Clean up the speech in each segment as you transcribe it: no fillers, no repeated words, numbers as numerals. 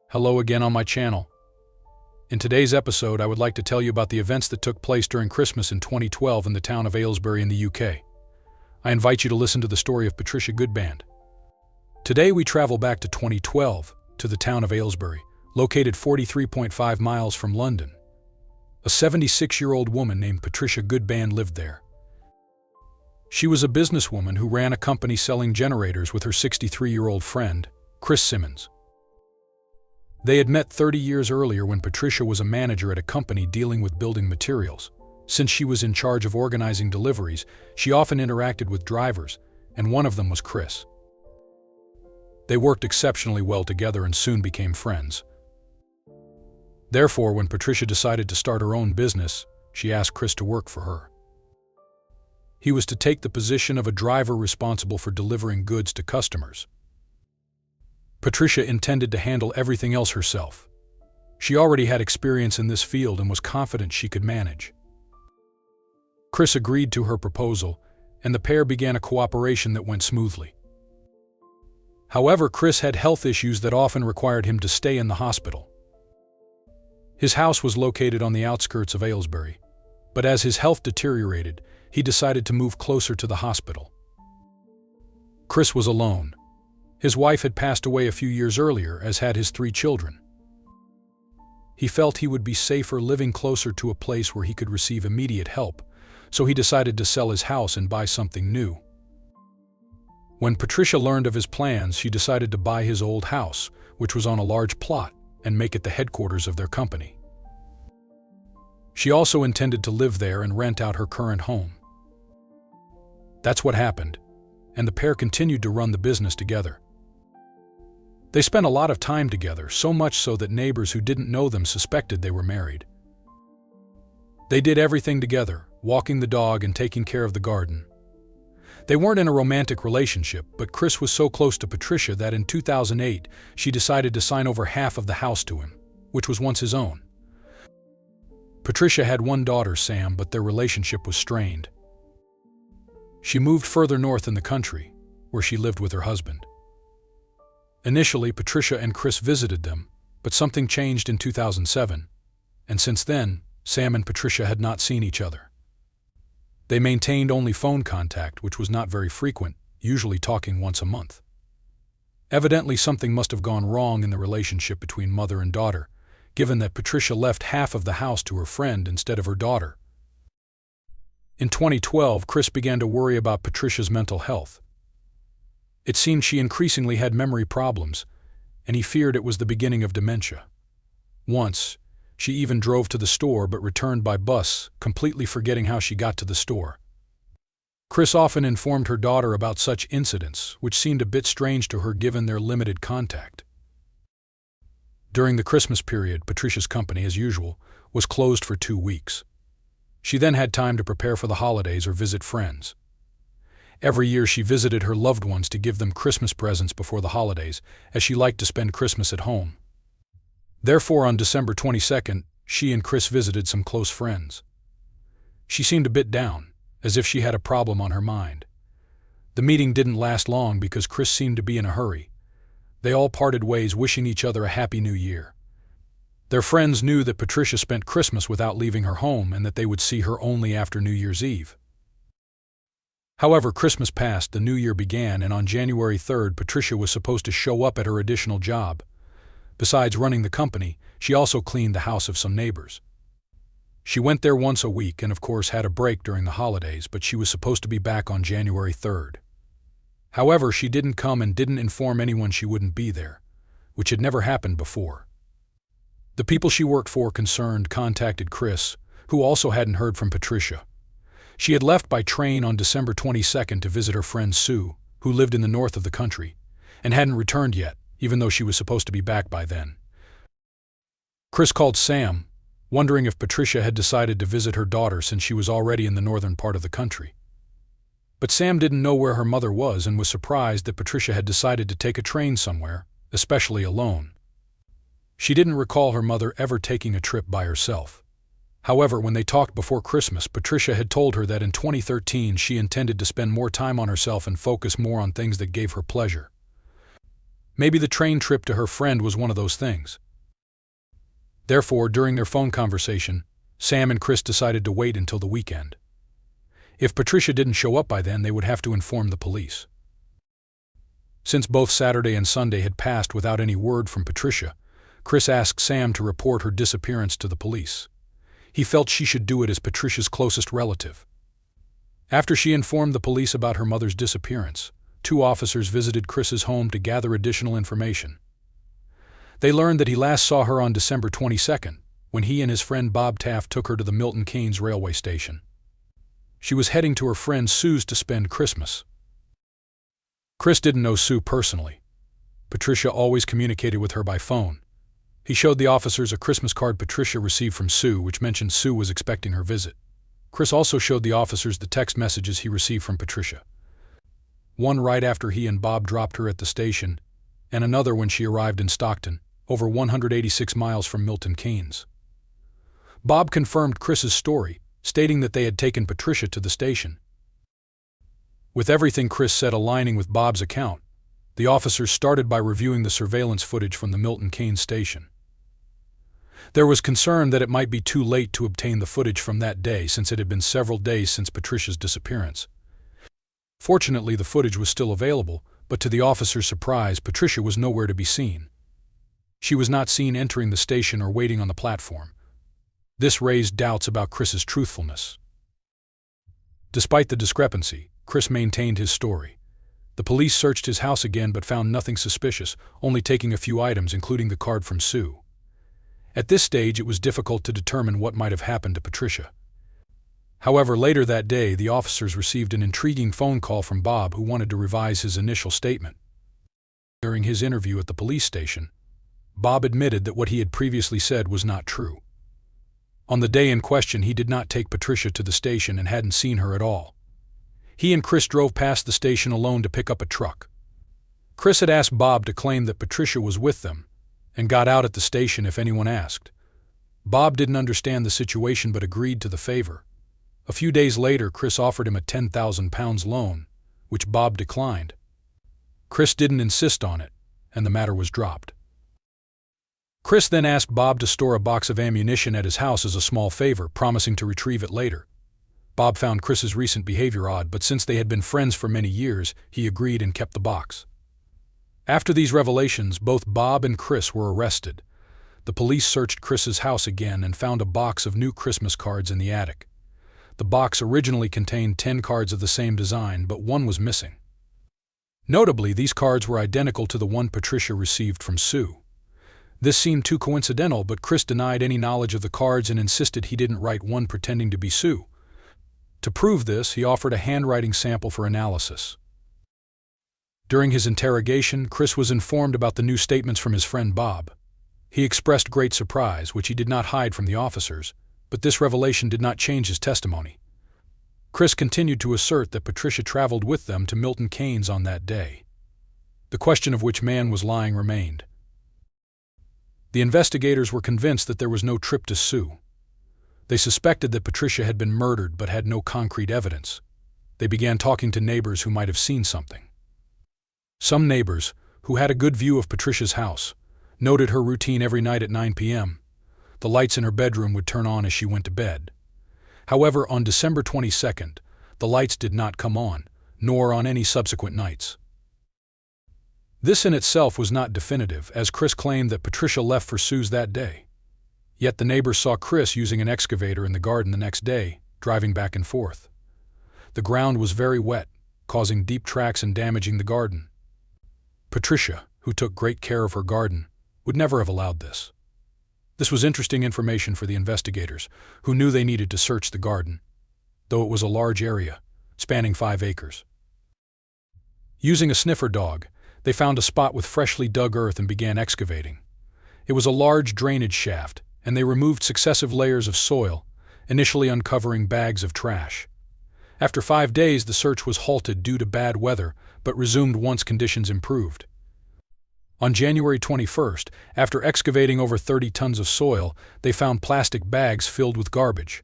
Hello again on my channel. In today's episode, I would like to tell you about the events that took place during Christmas in 2012 in the town of Aylesbury in the UK. I invite you to listen to the story of Patricia Goodband. Today we travel back to 2012, to the town of Aylesbury, located 43.5 miles from London. A 76-year-old woman named Patricia Goodband lived there. She was a businesswoman who ran a company selling generators with her 63-year-old friend, Chris Simmons. They had met 30 years earlier when Patricia was a manager at a company dealing with building materials. Since she was in charge of organizing deliveries, she often interacted with drivers, and one of them was Chris. They worked exceptionally well together and soon became friends. Therefore, when Patricia decided to start her own business, she asked Chris to work for her. He was to take the position of a driver responsible for delivering goods to customers. Patricia intended to handle everything else herself. She already had experience in this field and was confident she could manage. Chris agreed to her proposal, and the pair began a cooperation that went smoothly. However, Chris had health issues that often required him to stay in the hospital. His house was located on the outskirts of Aylesbury, but as his health deteriorated, he decided to move closer to the hospital. Chris was alone. His wife had passed away a few years earlier, as had his 3 children. He felt he would be safer living closer to a place where he could receive immediate help, so he decided to sell his house and buy something new. When Patricia learned of his plans, she decided to buy his old house, which was on a large plot, and make it the headquarters of their company. She also intended to live there and rent out her current home. That's what happened, and the pair continued to run the business together. They spent a lot of time together, so much so that neighbors who didn't know them suspected they were married. They did everything together, walking the dog and taking care of the garden. They weren't in a romantic relationship, but Chris was so close to Patricia that in 2008, she decided to sign over half of the house to him, which was once his own. Patricia had one daughter, Sam, but their relationship was strained. She moved further north in the country, where she lived with her husband. Initially, Patricia and Chris visited them, but something changed in 2007, and since then, Sam and Patricia had not seen each other. They maintained only phone contact, which was not very frequent, usually talking once a month. Evidently, something must have gone wrong in the relationship between mother and daughter, given that Patricia left half of the house to her friend instead of her daughter. In 2012, Chris began to worry about Patricia's mental health. It seemed she increasingly had memory problems, and he feared it was the beginning of dementia. Once, she even drove to the store but returned by bus, completely forgetting how she got to the store. Chris often informed her daughter about such incidents, which seemed a bit strange to her given their limited contact. During the Christmas period, Patricia's company, as usual, was closed for 2 weeks. She then had time to prepare for the holidays or visit friends. Every year she visited her loved ones to give them Christmas presents before the holidays, as she liked to spend Christmas at home. Therefore, on December 22nd, she and Chris visited some close friends. She seemed a bit down, as if she had a problem on her mind. The meeting didn't last long because Chris seemed to be in a hurry. They all parted ways, wishing each other a happy new year. Their friends knew that Patricia spent Christmas without leaving her home and that they would see her only after New Year's Eve. However, Christmas passed, the new year began, and on January 3rd, Patricia was supposed to show up at her additional job. Besides running the company, she also cleaned the house of some neighbors. She went there once a week and of course had a break during the holidays, but she was supposed to be back on January 3rd. However, she didn't come and didn't inform anyone she wouldn't be there, which had never happened before. The people she worked for concerned contacted Chris, who also hadn't heard from Patricia. She had left by train on December 22nd to visit her friend Sue, who lived in the north of the country, and hadn't returned yet, even though she was supposed to be back by then. Chris called Sam, wondering if Patricia had decided to visit her daughter since she was already in the northern part of the country. But Sam didn't know where her mother was and was surprised that Patricia had decided to take a train somewhere, especially alone. She didn't recall her mother ever taking a trip by herself. However, when they talked before Christmas, Patricia had told her that in 2013 she intended to spend more time on herself and focus more on things that gave her pleasure. Maybe the train trip to her friend was one of those things. Therefore, during their phone conversation, Sam and Chris decided to wait until the weekend. If Patricia didn't show up by then, they would have to inform the police. Since both Saturday and Sunday had passed without any word from Patricia, Chris asked Sam to report her disappearance to the police. He felt she should do it as Patricia's closest relative. After she informed the police about her mother's disappearance, 2 officers visited Chris's home to gather additional information. They learned that he last saw her on December 22nd, when he and his friend Bob Taft took her to the Milton Keynes railway station. She was heading to her friend Sue's to spend Christmas. Chris didn't know Sue personally. Patricia always communicated with her by phone. He showed the officers a Christmas card Patricia received from Sue, which mentioned Sue was expecting her visit. Chris also showed the officers the text messages he received from Patricia. One right after he and Bob dropped her at the station, and another when she arrived in Stockton, over 186 miles from Milton Keynes. Bob confirmed Chris's story, stating that they had taken Patricia to the station. With everything Chris said aligning with Bob's account, the officers started by reviewing the surveillance footage from the Milton Keynes station. There was concern that it might be too late to obtain the footage from that day since it had been several days since Patricia's disappearance. Fortunately, the footage was still available, but to the officers' surprise, Patricia was nowhere to be seen. She was not seen entering the station or waiting on the platform. This raised doubts about Chris's truthfulness. Despite the discrepancy, Chris maintained his story. The police searched his house again but found nothing suspicious, only taking a few items including the card from Sue. At this stage, it was difficult to determine what might have happened to Patricia. However, later that day, the officers received an intriguing phone call from Bob, who wanted to revise his initial statement. During his interview at the police station, Bob admitted that what he had previously said was not true. On the day in question, he did not take Patricia to the station and hadn't seen her at all. He and Chris drove past the station alone to pick up a truck. Chris had asked Bob to claim that Patricia was with them and got out at the station if anyone asked. Bob didn't understand the situation but agreed to the favor. A few days later, Chris offered him a £10,000 loan, which Bob declined. Chris didn't insist on it, and the matter was dropped. Chris then asked Bob to store a box of ammunition at his house as a small favor, promising to retrieve it later. Bob found Chris's recent behavior odd, but since they had been friends for many years, he agreed and kept the box. After these revelations, both Bob and Chris were arrested. The police searched Chris's house again and found a box of new Christmas cards in the attic. The box originally contained 10 cards of the same design, but one was missing. Notably, these cards were identical to the one Patricia received from Sue. This seemed too coincidental, but Chris denied any knowledge of the cards and insisted he didn't write one pretending to be Sue. To prove this, he offered a handwriting sample for analysis. During his interrogation, Chris was informed about the new statements from his friend Bob. He expressed great surprise, which he did not hide from the officers, but this revelation did not change his testimony. Chris continued to assert that Patricia traveled with them to Milton Keynes on that day. The question of which man was lying remained. The investigators were convinced that there was no trip to Sue. They suspected that Patricia had been murdered but had no concrete evidence. They began talking to neighbors who might have seen something. Some neighbors, who had a good view of Patricia's house, noted her routine every night at 9 p.m. The lights in her bedroom would turn on as she went to bed. However, on December 22nd, the lights did not come on, nor on any subsequent nights. This in itself was not definitive, as Chris claimed that Patricia left for Sue's that day. Yet the neighbors saw Chris using an excavator in the garden the next day, driving back and forth. The ground was very wet, causing deep tracks and damaging the garden. Patricia, who took great care of her garden, would never have allowed this. This was interesting information for the investigators, who knew they needed to search the garden, though it was a large area, spanning 5 acres. Using a sniffer dog, they found a spot with freshly dug earth and began excavating. It was a large drainage shaft, and they removed successive layers of soil, initially uncovering bags of trash. After 5 days, the search was halted due to bad weather, but resumed once conditions improved. On January 21st, after excavating over 30 tons of soil, they found plastic bags filled with garbage.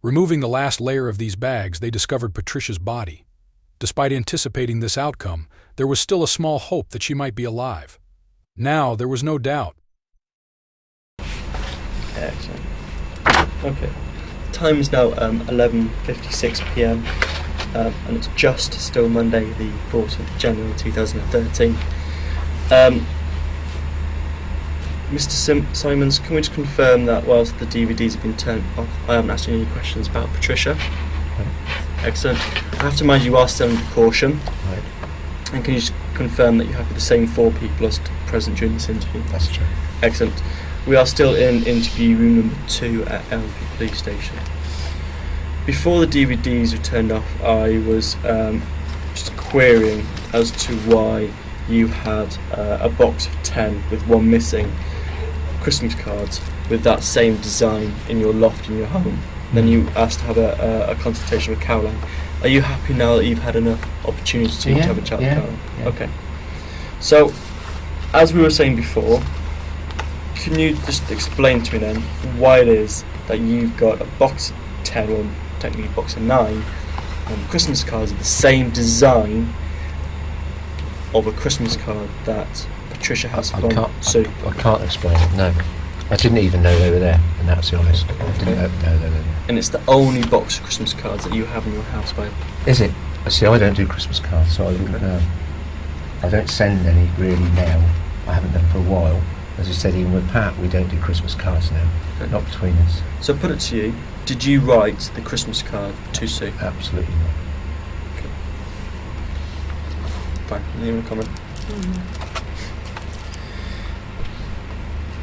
Removing the last layer of these bags, they discovered Patricia's body. Despite anticipating this outcome, there was still a small hope that she might be alive. Now there was no doubt. Excellent. Okay. Time is now 11:56 p.m. And it's just still Monday, the 14th of January 2013. Mr. Simons, can we just confirm that whilst the DVDs have been turned off, I haven't asked you any questions about Patricia? Right. Excellent. I have to mind you are still under caution. Right. And can you just confirm that you have the same 4 people as present during this interview? That's true. Excellent. We are still in interview room number 2 at Elmsby Police Station. Before the DVDs were turned off, I was just querying as to why you had a box of 10 with 1 missing Christmas cards with that same design in your loft in your home. Then you asked to have a consultation with Caroline. Are you happy now that you've had enough opportunity to have a chat with Caroline? Yeah. Okay. So, as we were saying before, can you just explain to me then why it is that you've got a box of 10, or technically a box of 9, Christmas cards of the same design of a Christmas card that Patricia has from Sue? I can't explain it, no. I didn't even know they were there, and that's the honest. I didn't know they were there. And it's the only box of Christmas cards that you have in your house, babe? Is it? See, I don't do Christmas cards, so I wouldn't know. I don't send any really now. I haven't done for a while. As I said, even with Pat, we don't do Christmas cards now. Okay. Not between us. So put it to you, did you write the Christmas card to Sue? Absolutely not. Okay. Fine. Any other comment?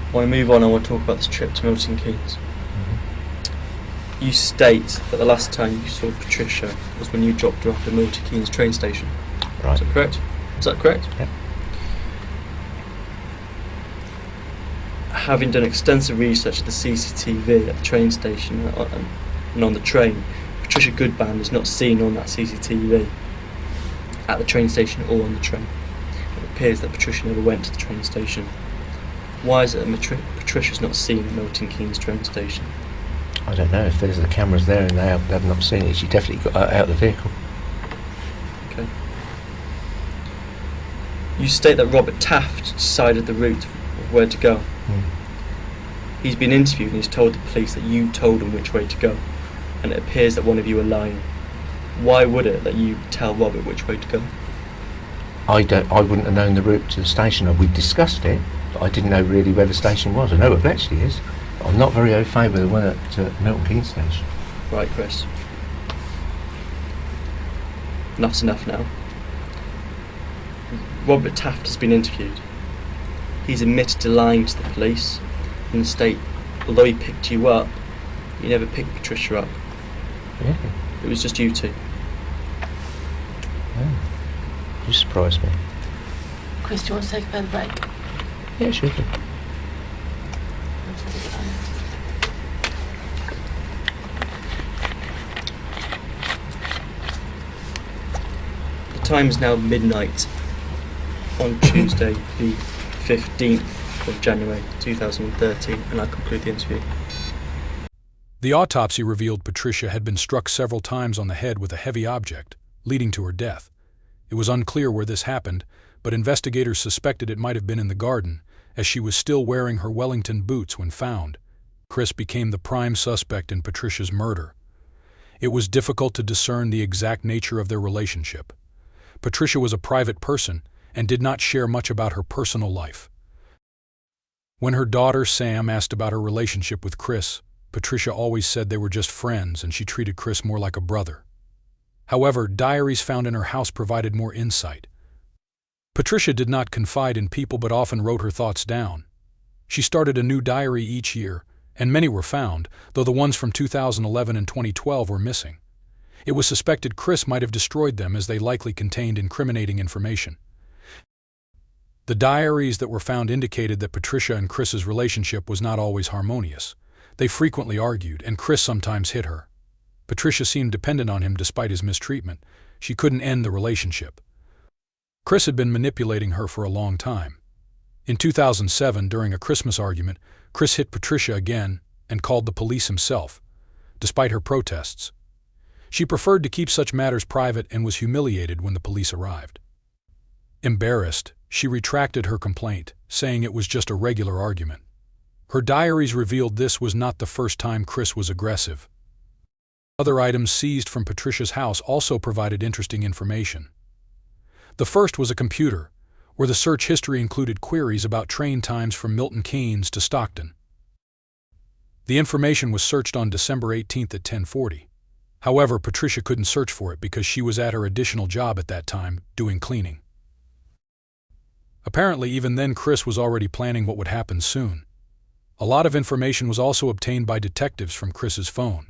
I want to move on. I want to talk about this trip to Milton Keynes. You state that the last time you saw Patricia was when you dropped her off at Milton Keynes train station. Right. Is that correct? Is that correct? Yeah. Having done extensive research at the CCTV at the train station and on the train, Patricia Goodband is not seen on that CCTV at the train station or on the train. It appears that Patricia never went to the train station. Why is it that Patricia's not seen at Milton Keynes train station? I don't know. If there's the cameras there and they have not seen it, she definitely got out of the vehicle. Okay. You state that Robert Taft decided the route of where to go. He's been interviewed and he's told the police that you told him which way to go, and it appears that one of you are lying. Why would it that you tell Robert which way to go? I wouldn't have known the route to the station. We discussed it, but I didn't know really where the station was. I know where Bletchley is, but I'm not very au fait with the one at Milton Keynes station. Right, Chris. Enough's enough now. Robert Taft has been interviewed. He's admitted to lying to the police and state, although he picked you up, he never picked Patricia up. Yeah. It was just you two. Oh. You surprised me. Chris, do you want to take a further break? Yeah, sure. The time is now midnight on Tuesday, the 15th of January 2013, and I conclude the interview. The autopsy revealed Patricia had been struck several times on the head with a heavy object, leading to her death. It was unclear where this happened, but investigators suspected it might have been in the garden, as she was still wearing her Wellington boots when found. Chris became the prime suspect in Patricia's murder. It was difficult to discern the exact nature of their relationship. Patricia was a private person and did not share much about her personal life. When her daughter Sam asked about her relationship with Chris, Patricia always said they were just friends and she treated Chris more like a brother. However, diaries found in her house provided more insight. Patricia did not confide in people but often wrote her thoughts down. She started a new diary each year, and many were found, though the ones from 2011 and 2012 were missing. It was suspected Chris might have destroyed them as they likely contained incriminating information. The diaries that were found indicated that Patricia and Chris's relationship was not always harmonious. They frequently argued, and Chris sometimes hit her. Patricia seemed dependent on him despite his mistreatment. She couldn't end the relationship. Chris had been manipulating her for a long time. In 2007, during a Christmas argument, Chris hit Patricia again and called the police himself, despite her protests. She preferred to keep such matters private and was humiliated when the police arrived. Embarrassed, She retracted her complaint, saying it was just a regular argument. Her diaries revealed this was not the first time Chris was aggressive. Other items seized from Patricia's house also provided interesting information. The first was a computer, where the search history included queries about train times from Milton Keynes to Stockton. The information was searched on December 18th at 10:40. However, Patricia couldn't search for it because she was at her additional job at that time, doing cleaning. Apparently, even then, Chris was already planning what would happen soon. A lot of information was also obtained by detectives from Chris's phone.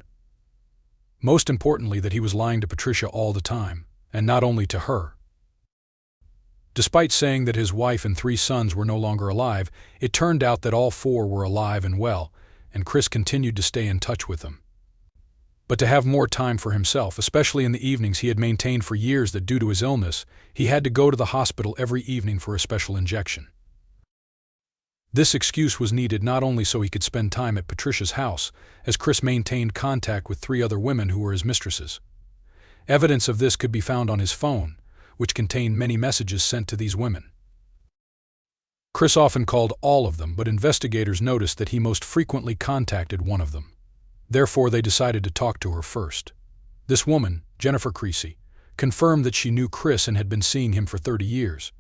Most importantly, that he was lying to Patricia all the time, and not only to her. Despite saying that his wife and 3 sons were no longer alive, it turned out that all 4 were alive and well, and Chris continued to stay in touch with them. But to have more time for himself, especially in the evenings, he had maintained for years that due to his illness, he had to go to the hospital every evening for a special injection. This excuse was needed not only so he could spend time at Patricia's house, as Chris maintained contact with 3 other women who were his mistresses. Evidence of this could be found on his phone, which contained many messages sent to these women. Chris often called all of them, but investigators noticed that he most frequently contacted one of them. Therefore, they decided to talk to her first. This woman, Jennifer Creasy, confirmed that she knew Chris and had been seeing him for 30 years.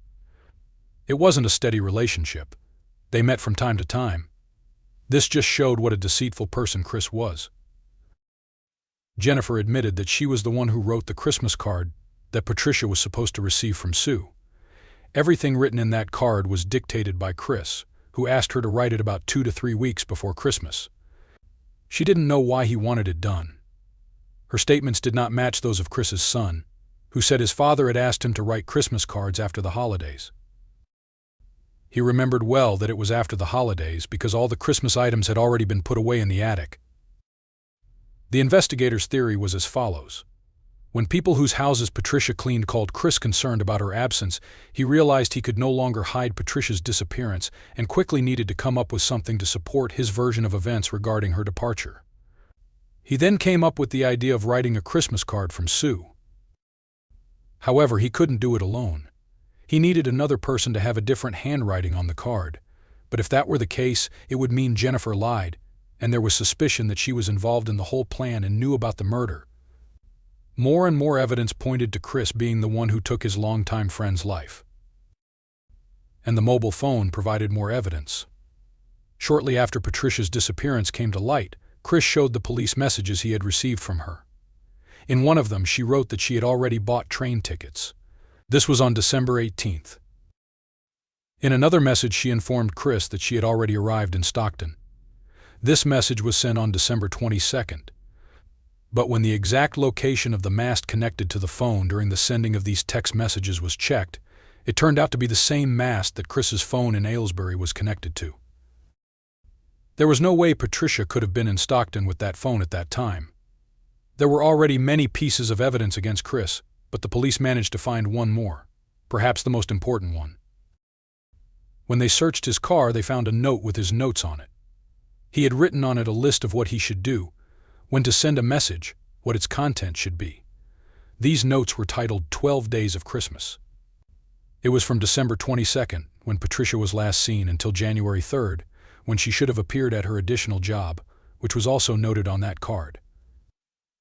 It wasn't a steady relationship. They met from time to time. This just showed what a deceitful person Chris was. Jennifer admitted that she was the one who wrote the Christmas card that Patricia was supposed to receive from Sue. Everything written in that card was dictated by Chris, who asked her to write it about 2 to 3 weeks before Christmas. She didn't know why he wanted it done. Her statements did not match those of Chris's son, who said his father had asked him to write Christmas cards after the holidays. He remembered well that it was after the holidays because all the Christmas items had already been put away in the attic. The investigator's theory was as follows. When people whose houses Patricia cleaned called Chris concerned about her absence, he realized he could no longer hide Patricia's disappearance and quickly needed to come up with something to support his version of events regarding her departure. He then came up with the idea of writing a Christmas card from Sue. However, he couldn't do it alone. He needed another person to have a different handwriting on the card. But if that were the case, it would mean Jennifer lied, and there was suspicion that she was involved in the whole plan and knew about the murder. More and more evidence pointed to Chris being the one who took his longtime friend's life. And the mobile phone provided more evidence. Shortly after Patricia's disappearance came to light, Chris showed the police messages he had received from her. In one of them, she wrote that she had already bought train tickets. This was on December 18th. In another message, she informed Chris that she had already arrived in Stockton. This message was sent on December 22nd. But when the exact location of the mast connected to the phone during the sending of these text messages was checked, it turned out to be the same mast that Chris's phone in Aylesbury was connected to. There was no way Patricia could have been in Stockton with that phone at that time. There were already many pieces of evidence against Chris, but the police managed to find one more, perhaps the most important one. When they searched his car, they found a note with his notes on it. He had written on it a list of what he should do, when to send a message, what its content should be. These notes were titled 12 Days of Christmas. It was from December 22nd, when Patricia was last seen, until January 3rd, when she should have appeared at her additional job, which was also noted on that card.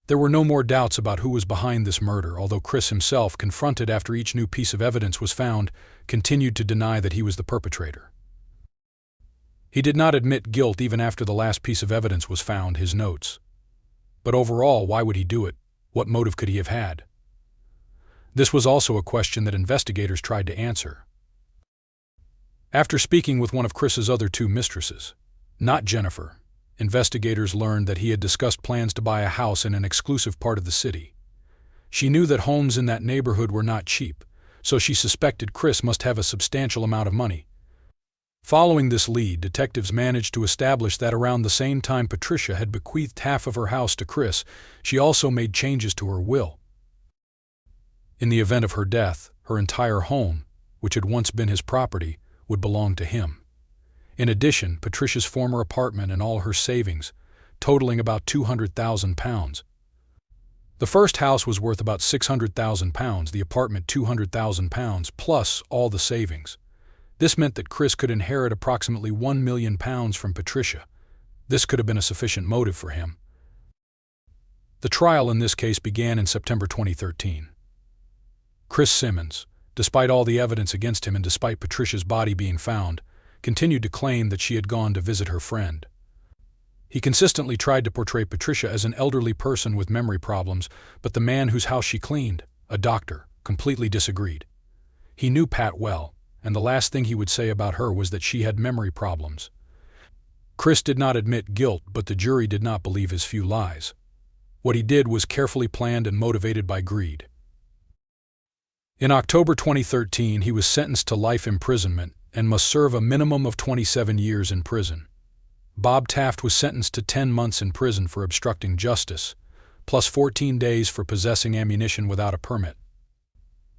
There were no more doubts about who was behind this murder, although Chris himself, confronted after each new piece of evidence was found, continued to deny that he was the perpetrator. He did not admit guilt even after the last piece of evidence was found, his notes. But overall, why would he do it? What motive could he have had? This was also a question that investigators tried to answer. After speaking with one of Chris's other 2 mistresses, not Jennifer, investigators learned that he had discussed plans to buy a house in an exclusive part of the city. She knew that homes in that neighborhood were not cheap, so she suspected Chris must have a substantial amount of money. Following this lead, detectives managed to establish that around the same time Patricia had bequeathed half of her house to Chris, she also made changes to her will. In the event of her death, her entire home, which had once been his property, would belong to him. In addition, Patricia's former apartment and all her savings, totaling about £200,000. The first house was worth about £600,000, the apartment £200,000, plus all the savings. This meant that Chris could inherit approximately £1 million from Patricia. This could have been a sufficient motive for him. The trial in this case began in September 2013. Chris Simmons, despite all the evidence against him and despite Patricia's body being found, continued to claim that she had gone to visit her friend. He consistently tried to portray Patricia as an elderly person with memory problems, but the man whose house she cleaned, a doctor, completely disagreed. He knew Pat well, and the last thing he would say about her was that she had memory problems. Chris did not admit guilt, but the jury did not believe his few lies. What he did was carefully planned and motivated by greed. In October 2013, he was sentenced to life imprisonment and must serve a minimum of 27 years in prison. Bob Taft was sentenced to 10 months in prison for obstructing justice, plus 14 days for possessing ammunition without a permit.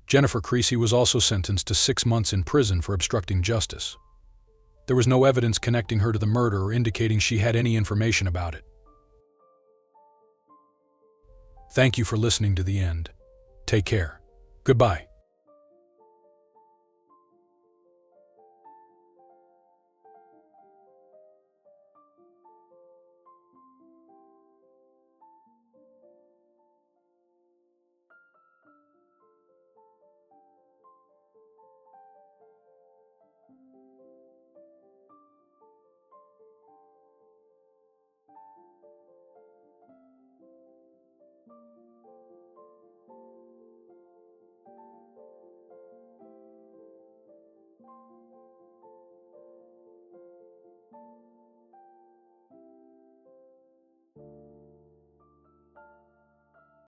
Jennifer Creasy was also sentenced to 6 months in prison for obstructing justice. There was no evidence connecting her to the murder or indicating she had any information about it. Thank you for listening to the end. Take care. Goodbye.